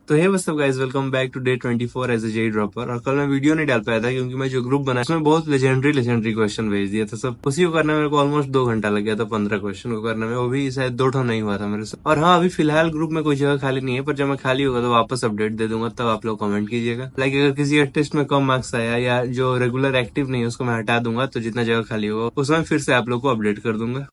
तो hey what's up guys, welcome back to day 24 as a JEE dropper. और कल मैं वीडियो नहीं डाल पाया था क्योंकि मैं जो ग्रुप बनाया उसमें बहुत लेजेंडरी क्वेश्चन भेज दिया था। सब उसी को करने में मेरे को ऑलमोस्ट 2 घंटा लग गया था 15 क्वेश्चन को करने में, वो भी शायद 2 नहीं हुआ था मेरे से। और हाँ, अभी फिलहाल ग्रुप में कोई जगह खाली नहीं है, पर जब मैं खाली होगा तो वापस अपडेट दे दूंगा, तब आप लोग कमेंट कीजिएगा। लाइक अगर किसी का टेस्ट में कम मार्क्स आया या जो रेगुलर एक्टिव नहीं है उसको मैं हटा दूंगा, तो जितना जगह खाली होगा उसमें फिर से आप लोग को अपडेट कर दूंगा।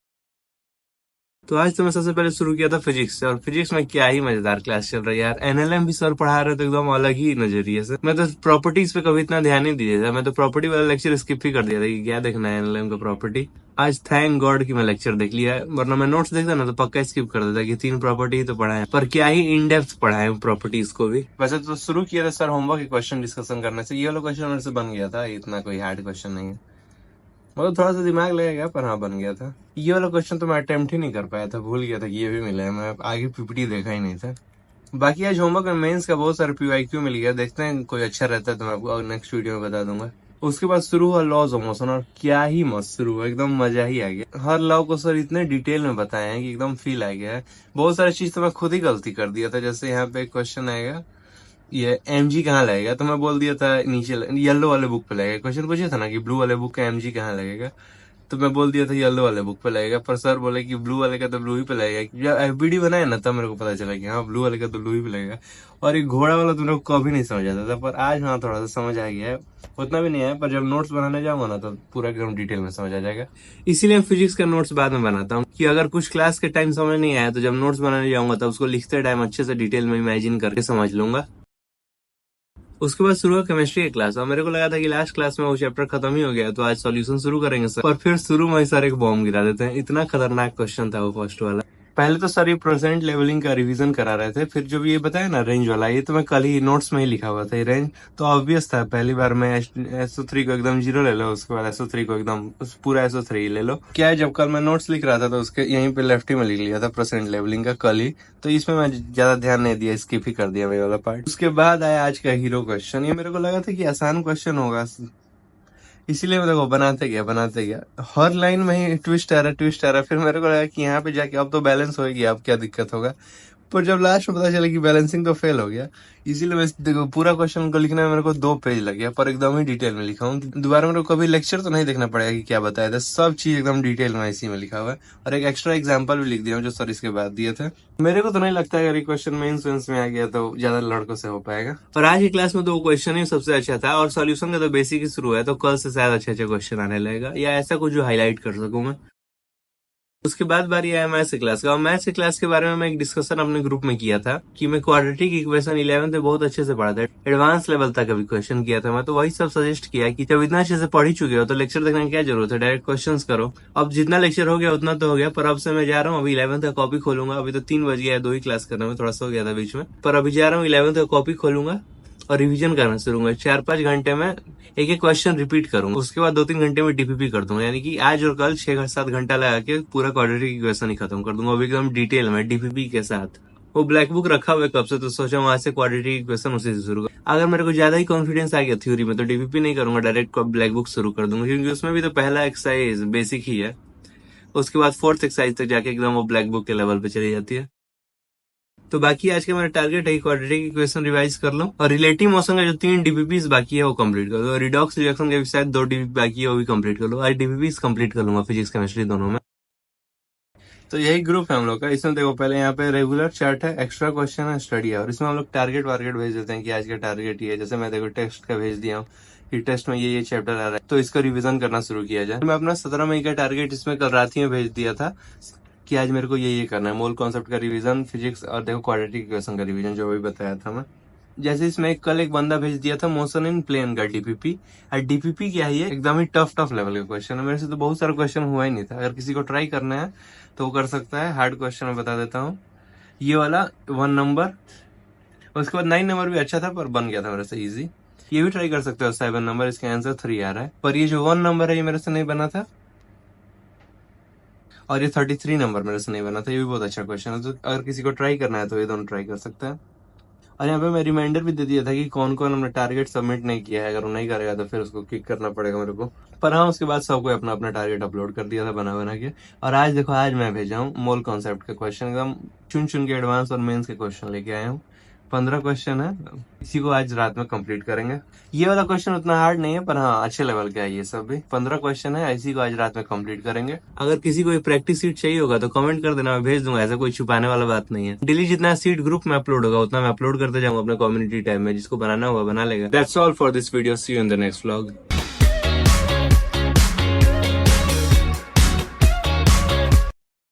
तो आज तो मैं सबसे पहले शुरू किया था फिजिक्स से, और फिजिक्स में क्या ही मजेदार क्लास चल रही है यार। एनएलएम भी सर पढ़ा रहे तो एकदम अलग ही नजरिए से। मैं तो प्रॉपर्टीज पे कभी इतना ध्यान नहीं दिया था, मैं तो प्रॉपर्टी वाला लेक्चर स्किप ही कर दिया था कि क्या देखना है एनएलएम का प्रॉपर्टी। आज थैंक गॉड कि मैं लेक्चर देख लिया है, वरना मैं नोट्स देखता ना तो पक्का स्किप कर देता कि 3 प्रॉपर्टी ही तो पढ़ा है, पर क्या ही इन डेप्थ पढ़ा है प्रॉपर्टीज को भी। वैसे तो शुरू किया था सर होमवर्क क्वेश्चन डिस्कशन करने से, ये वाला क्वेश्चन मेरे से बन गया था, इतना कोई हार्ड क्वेश्चन नहीं है, मतलब थोड़ा सा दिमाग लगेगा पर हाँ बन गया था। ये वाला क्वेश्चन तो मैं अटेम्प्ट ही नहीं कर पाया था, भूल गया था कि ये भी मिला है, मैं आगे पीपीटी देखा ही नहीं था। बाकी आज होमवर्क में मेंस का बहुत सारा पीवाईक्यू मिल गया, देखते हैं कोई अच्छा रहता है तो मैं आपको नेक्स्ट वीडियो में बता दूंगा। उसके बाद शुरू हुआ लॉज ऑफ मोशन, और क्या ही मस्त शुरू हुआ, एकदम मजा ही आ गया। हर लॉ को सर इतने डिटेल में बताए हैं कि एकदम फील आ गया है। बहुत सारी चीज तो मैं खुद ही गलती कर दिया था, जैसे यहाँ पे एक क्वेश्चन आएगा, ये एमजी कहाँ लगेगा, तो मैं बोल दिया था नीचे येलो वाले बुक पे लगेगा। क्वेश्चन पूछा था ना कि ब्लू वाले बुक का एमजी कहाँ लगेगा, तो मैं बोल दिया था येलो वाले बुक पे लगेगा, पर सर बोले कि ब्लू वाले का तो ब्लू ही पे लगेगा। जब एफबीडी बनाया ना तब मेरे को पता चला कि हाँ ब्लू वाले का तो ब्लू ही पे लगेगा। और ये घोड़ा वाला तो मेरे को कभी नहीं समझ आता था, पर आज हाँ थोड़ा सा समझ आ गया है। उतना भी नहीं आया, पर जब नोट्स बनाने जाऊंगा ना तो पूरा एकदम डिटेल में समझ आ जाएगा। इसीलिए मैं फिजिक्स का नोट्स बाद में बनाता हूँ कि अगर कुछ क्लास के टाइम समझ नहीं आया तो जब नोट्स बनाने जाऊंगा तब उसको लिखते टाइम अच्छे से डिटेल में इमेजिन करके समझ लूंगा। उसके बाद शुरू हुआ केमिस्ट्री की क्लास, और मेरे को लगा था कि लास्ट क्लास में वो चैप्टर खत्म ही हो गया, तो आज सॉल्यूशन शुरू करेंगे सर। और फिर शुरू में ही सर एक बॉम्ब गिरा देते हैं, इतना खतरनाक क्वेश्चन था वो फर्स्ट वाला। पहले तो सर ये प्रेजेंट लेवलिंग का रिवीजन करा रहे थे, फिर जब ये बताया ना रेंज वाला, ये तो मैं कल ही नोट्स में ही लिखा हुआ था ये रेंज, तो ऑब्वियस था। पहली बार में SO3 को एकदम 0 ले लो, उसके बाद SO3 को एकदम पूरा SO3 ले लो। क्या है, जब कल मैं नोट्स लिख रहा था तो उसके यहीं पे लेफ्ट ही में लिख लिया था प्रेजेंट लेवलिंग का कल ही, तो इसमें मैं ज्यादा ध्यान नहीं दिया, स्किप ही कर दिया ये वाला पार्ट। उसके बाद आया आज का हीरो क्वेश्चन, ये मेरे को लगा था कि आसान क्वेश्चन होगा, इसीलिए मैं देखो बनाते गया हर लाइन में ही ट्विस्ट आ रहा। फिर मेरे को लगा कि यहाँ पे जाके अब तो बैलेंस होगी, अब क्या दिक्कत होगा, पर जब लास्ट में पता चला कि बैलेंसिंग तो फेल हो गया। इसीलिए मैं देखो पूरा क्वेश्चन को लिखने में मेरे को 2 पेज लग गया, पर एकदम ही डिटेल में लिखा हूँ। दोबारा मेरे को कभी लेक्चर तो नहीं देखना पड़ेगा कि क्या बताया था, सब चीज एकदम डिटेल में इसी में लिखा हुआ है। और एक एक्स्ट्रा एग्जाम्पल भी लिख दिया हूँ जो सर इसके बाद दिए थे। मेरे को तो नहीं लगता अगर ये क्वेश्चन मेंस में आ गया तो ज्यादा लड़कों से हो पाएगा। और आज की क्लास में तो वो क्वेश्चन ही सबसे अच्छा था, और सॉल्यूशन का तो बेसिक ही शुरू है, तो कल से शायद अच्छे क्वेश्चन आने लगेगा, या ऐसा कुछ जो हाईलाइट कर सकूं मैं। उसके बाद बारी आया मैथ्स क्लास का, और मैथ्स क्लास के बारे में मैं एक डिस्कशन अपने ग्रुप में किया था कि मैं क्वाड्रेटिक इक्वेशन 11th में बहुत अच्छे से पढ़ा था, एडवांस लेवल तक अभी क्वेश्चन किया था मैं, तो वही सब सजेस्ट किया कि जब इतना अच्छे से पढ़ ही चुके हो तो लेक्चर देखने की क्या जरूरत है, डायरेक्ट क्वेश्चंस करो। अब जितना लेक्चर हो गया उतना तो हो गया, पर अब से मैं जा रहा हूँ, अभी 11th का कॉपी खोलूंगा। अभी तो 3 बज गया है, 2 ही क्लास करने में थोड़ा सा हो गया था बीच में, पर अभी जा रहा हूँ 11th का कॉपी खोलूंगा और रिवीजन करना शुरू करूंगा। 4-5 घंटे में एक एक क्वेश्चन रिपीट करूंगा, उसके बाद 2-3 घंटे में डीपीपी कर दूंगा, यानी कि आज और कल 6-7 घंटा लगा के पूरा क्वाड्रेटिक इक्वेशन ही खत्म कर दूंगा, वो भी एकदम डिटेल में डीपीपी के साथ। वो ब्लैक बुक रखा हुआ है कब से, तो सोचा वहां से क्वाड्रेटिक इक्वेशन उसी से शुरू कर। अगर मेरे को ज्यादा ही कॉन्फिडेंस आ गया थ्योरी में तो डीपीपी नहीं करूंगा, डायरेक्ट ब्लैक बुक शुरू कर दूंगा, क्योंकि उसमें भी तो पहला एक्सरसाइज बेसिक ही है, उसके बाद 4th एक्सरसाइज तक जाके एकदम वो ब्लैक बुक के लेवल पे चली जाती है। तो बाकी आज का मेरा टारगेट है क्वाड्रेटिक इक्वेशन रिवाइज कर लो, और रिलेटिव मोशन का जो 3 डीपीपीस बाकी है वो कंप्लीट कर लो, और रिडॉक्स रिएक्शन के भी शायद 2 डीपीपी बाकी है वो भी कंप्लीट कर लो। आज डीपीपीस कंप्लीट कर लूंगा फिजिक्स केमिस्ट्री दोनों में। तो यही ग्रुप है हम लोग का। इसमें देखो पहले यहाँ पे रेगुलर चैट है, एक्स्ट्रा क्वेश्चन है, स्टडी है, और इसमें हम लोग टारगेट वारगेट भेज देते हैं कि आज का टारगेट ये है। जैसे मैं देखो टेक्स्ट का भेज दिया हूँ कि टेस्ट में ये चैप्टर आ रहा है, तो इसका रिवीजन करना शुरू किया जाए। मैं अपना 17 मई का टारगेट इसमें कल रात ही में भेज दिया था कि आज मेरे को ये करना है, मोल कॉन्सेप्ट का रिवीजन, फिजिक्स और देखो क्वाड्रेटिक इक्वेशन का रिवीजन, जो भी बताया था मैं। जैसे इसमें कल एक बंदा भेज दिया था मोशन इन प्लेन का डीपीपी, और डीपीपी क्या है, एकदम ही टफ लेवल का क्वेश्चन है। मेरे से तो बहुत सारा क्वेश्चन हुआ ही नहीं था, अगर किसी को ट्राई करना है तो वो कर सकता है। हार्ड क्वेश्चन मैं बता देता हूँ, ये वाला 1 नंबर, उसके बाद 9 नंबर भी अच्छा था पर बन गया था मेरे से इजी, ये भी ट्राई कर सकते हो। 7 नंबर, इसका आंसर 3 आ रहा है, पर ये जो 1 नंबर है ये मेरे से नहीं बना था, और ये 33 नंबर मेरे से नहीं बना था, ये भी बहुत अच्छा क्वेश्चन है। तो अगर किसी को ट्राई करना है तो ये दोनों ट्राई कर सकता है। और यहाँ पे मैं रिमाइंडर भी दे दिया था कि कौन कौन हमने टारगेट सबमिट नहीं किया है, अगर वो नहीं करेगा तो फिर उसको किक करना पड़ेगा मेरे को। पर हाँ, उसके बाद सबको अपना अपना टारगेट अपलोड कर दिया था बना के। और आज देखो, आज मैं भेजा हूँ मोल कॉन्सेप्ट के क्वेश्चन, एकदम चुन चुन के एडवांस और मेंस के क्वेश्चन लेके आया हूँ। 15 क्वेश्चन है, इसी को आज रात में कंप्लीट करेंगे। ये वाला क्वेश्चन उतना हार्ड नहीं है, पर हाँ अच्छे लेवल का है ये सब भी। 15 क्वेश्चन है, इसी को आज रात में कंप्लीट करेंगे। अगर किसी को प्रैक्टिस सीट चाहिए होगा तो कमेंट कर देना, मैं भेज दूंगा। ऐसा कोई छुपाने वाला बात नहीं है। डेली जितना सीट ग्रुप में अपलोड होगा उतना मैं अपलोड करते जाऊंगा अपने कम्युनिटी टैब में। जिसको बनाना होगा बना लेगा। That's all for this video, see you in the next vlog.